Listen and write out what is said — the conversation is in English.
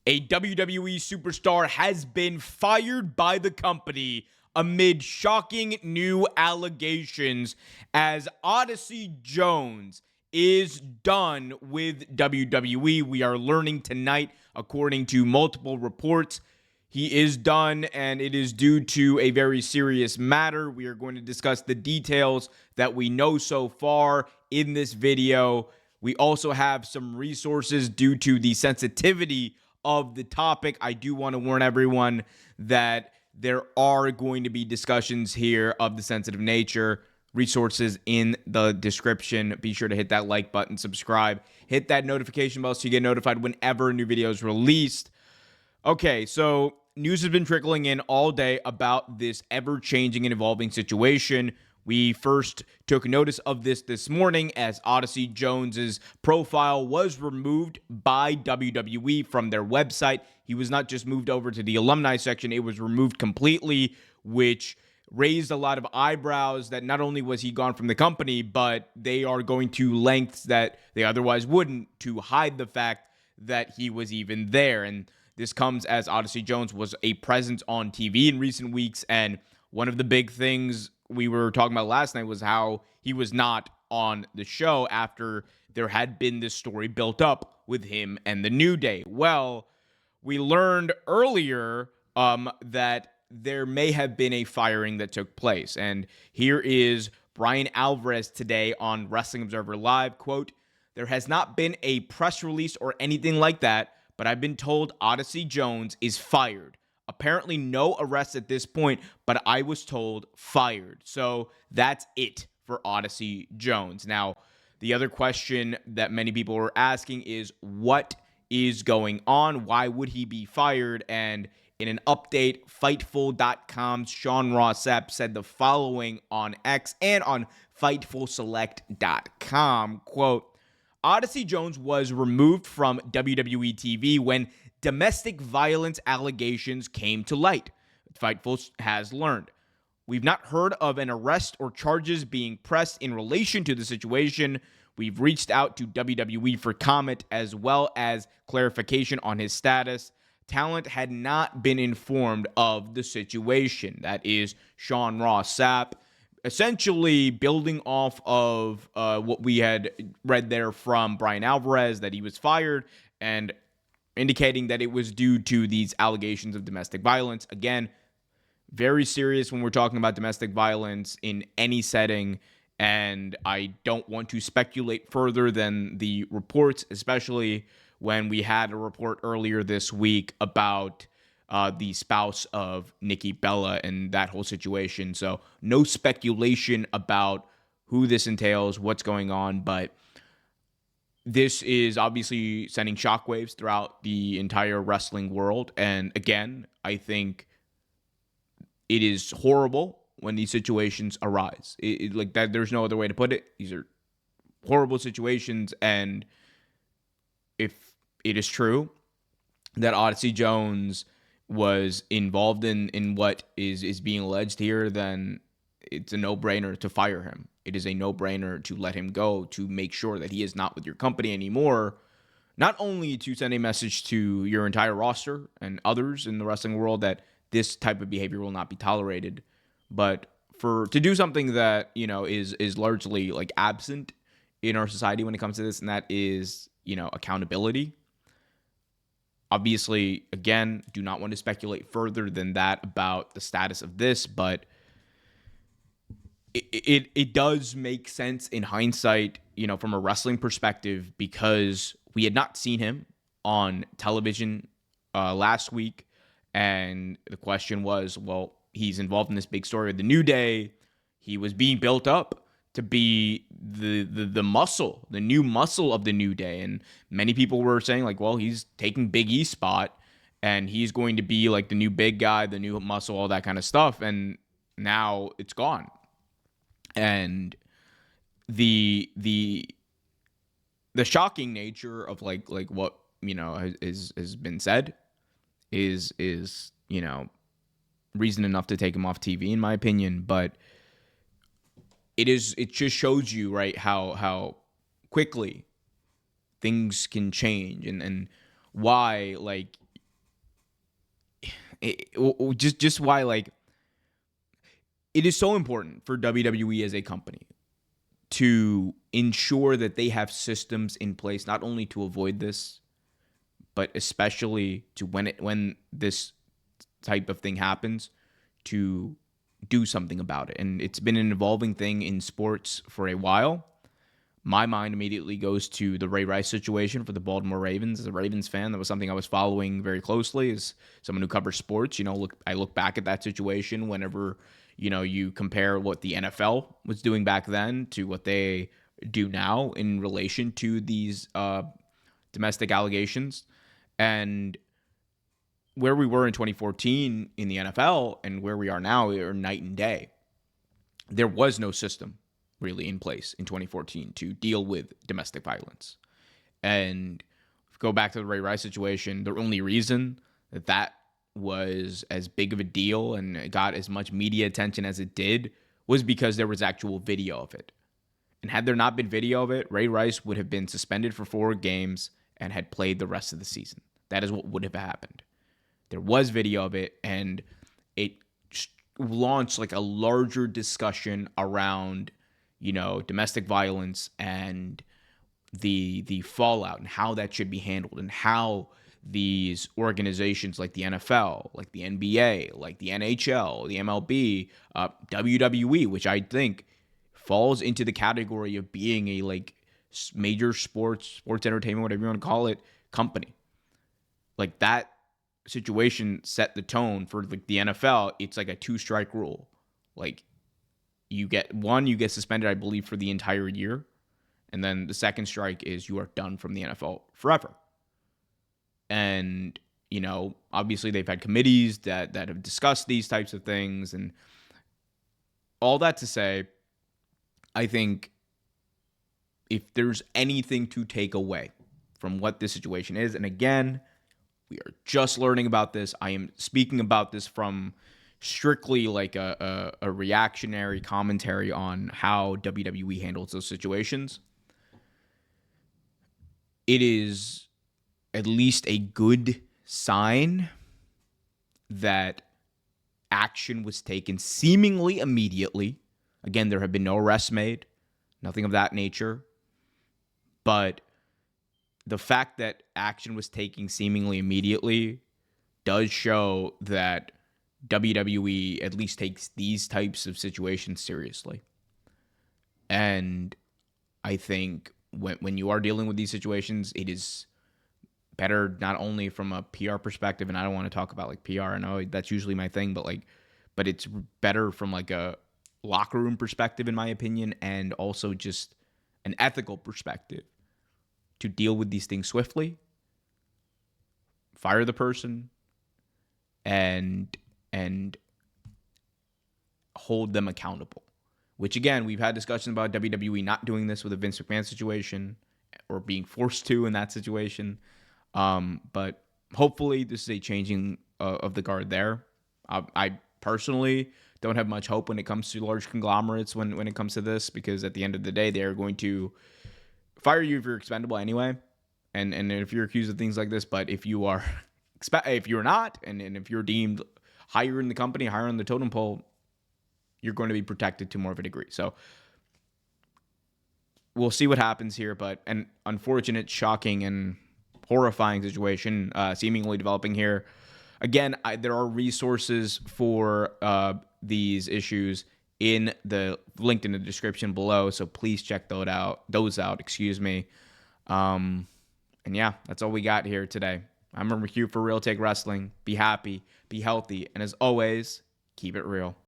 A WWE superstar has been fired by the company amid shocking new allegations as Odyssey Jones is done with WWE. We are learning tonight, according to multiple reports, he is done, and it is due to a very serious matter. We are going to discuss the details that we know so far in this video. We also have some resources due to the sensitivity of the topic. I do want to warn everyone that there are going to be discussions here of the sensitive nature. Resources in the description. Be sure to hit that like button, subscribe, hit that notification bell so you get notified whenever a new video is released. Okay, so news has been trickling in all day about this ever-changing and evolving situation. We first took notice of this morning as Odyssey Jones's profile was removed by WWE from their website. He was not just moved over to the alumni section, it was removed completely, which raised a lot of eyebrows that not only was he gone from the company, but they are going to lengths that they otherwise wouldn't to hide the fact that he was even there. And this comes as Odyssey Jones was a presence on TV in recent weeks, and one of the big things we were talking about last night was how he was not on the show after there had been this story built up with him and the New Day. Well, we learned earlier that there may have been a firing that took place, and here is Bryan Alvarez today on Wrestling Observer Live. Quote, "There has not been a press release or anything like that, but I've been told Odyssey Jones is fired. Apparently no arrests at this point, but I was told fired." So that's it for Odyssey Jones. Now, the other question that many people were asking is what is going on? Why would he be fired? And in an update, Fightful.com's Sean Ross Sapp said the following on X and on FightfulSelect.com, quote, "Odyssey Jones was removed from WWE TV when domestic violence allegations came to light. Fightful has learned. We've not heard of an arrest or charges being pressed in relation to the situation. We've reached out to WWE for comment as well as clarification on his status. Talent had not been informed of the situation." That is Sean Ross Sapp, essentially building off of what we had read there from Bryan Alvarez, that he was fired, and indicating that it was due to these allegations of domestic violence. Again, very serious when we're talking about domestic violence in any setting, and I don't want to speculate further than the reports, especially when we had a report earlier this week about the spouse of Nikki Bella and that whole situation. So no speculation about who this entails, what's going on, but this is obviously sending shockwaves throughout the entire wrestling world. And again, I think it is horrible when these situations arise. Like that, there's no other way to put it. These are horrible situations, and if it is true that Odyssey Jones was involved in what is being alleged here, then it's a no-brainer to fire him. It is a no-brainer to let him go, to make sure that he is not with your company anymore, not only to send a message to your entire roster and others in the wrestling world that this type of behavior will not be tolerated, but to do something that, you know, is largely like absent in our society when it comes to this, and that is, you know, accountability. Obviously, again, do not want to speculate further than that about the status of this, but it does make sense in hindsight, you know, from a wrestling perspective, because we had not seen him on television last week, and the question was, well, he's involved in this big story of the New Day. He was being built up to be the muscle, the new muscle of the New Day. And many people were saying, like, well, he's taking Big E's spot, and he's going to be like the new big guy, the new muscle, all that kind of stuff. And now it's gone. And the shocking nature of like what, you know, has been said is, you know, reason enough to take him off TV, in my opinion. But it just shows you, right, how quickly things can change, and why, like, Just why, like, it is so important for WWE as a company to ensure that they have systems in place, not only to avoid this, but especially to when this type of thing happens, to do something about it. And it's been an evolving thing in sports for a while. My mind immediately goes to the Ray Rice situation for the Baltimore Ravens. As a Ravens fan, that was something I was following very closely. As someone who covers sports, I look back at that situation whenever, you compare what the NFL was doing back then to what they do now in relation to these domestic allegations. And where we were in 2014 in the NFL and where we are now are night and day. There was no system really in place in 2014 to deal with domestic violence. And go back to the Ray Rice situation, the only reason that was as big of a deal and it got as much media attention as it did was because there was actual video of it. And had there not been video of it, Ray Rice would have been suspended for 4 games and had played the rest of the season. That is what would have happened. There was video of it, and it launched like a larger discussion around, domestic violence and the fallout and how that should be handled, and how these organizations like the NFL, like the NBA, like the NHL, the MLB, WWE, which I think falls into the category of being a major sports entertainment, whatever you want to call it, company. Like that situation set the tone for the NFL. It's like a 2-strike rule. Like you get suspended, I believe, for the entire year. And then the second strike is you are done from the NFL forever. And, obviously they've had committees that have discussed these types of things. And all that to say, I think if there's anything to take away from what this situation is, and again, we are just learning about this. I am speaking about this from strictly like a reactionary commentary on how WWE handles those situations. It is at least a good sign that action was taken seemingly immediately. Again, there have been no arrests made, nothing of that nature. But the fact that action was taken seemingly immediately does show that WWE at least takes these types of situations seriously. And I think when you are dealing with these situations, it is better not only from a PR perspective, and I don't want to talk about like PR, I know that's usually my thing, but it's better from like a locker room perspective, in my opinion, and also just an ethical perspective to deal with these things swiftly, fire the person, and hold them accountable. Which, again, we've had discussions about WWE not doing this with a Vince McMahon situation or being forced to in that situation. But hopefully this is a changing of the guard there. I personally don't have much hope when it comes to large conglomerates when it comes to this, because at the end of the day, they are going to fire you if you're expendable anyway. And if you're accused of things like this, but if you are, if you're not, and if you're deemed higher in the company, higher on the totem pole, you're going to be protected to more of a degree. So we'll see what happens here, but an unfortunate, shocking, and horrifying situation seemingly developing here. Again, there are resources for these issues in the linked in the description below, so please check those out. Excuse me. And yeah, that's all we got here today. I'm Omer Q for Real Take Wrestling. Be happy, be healthy, and as always, keep it real.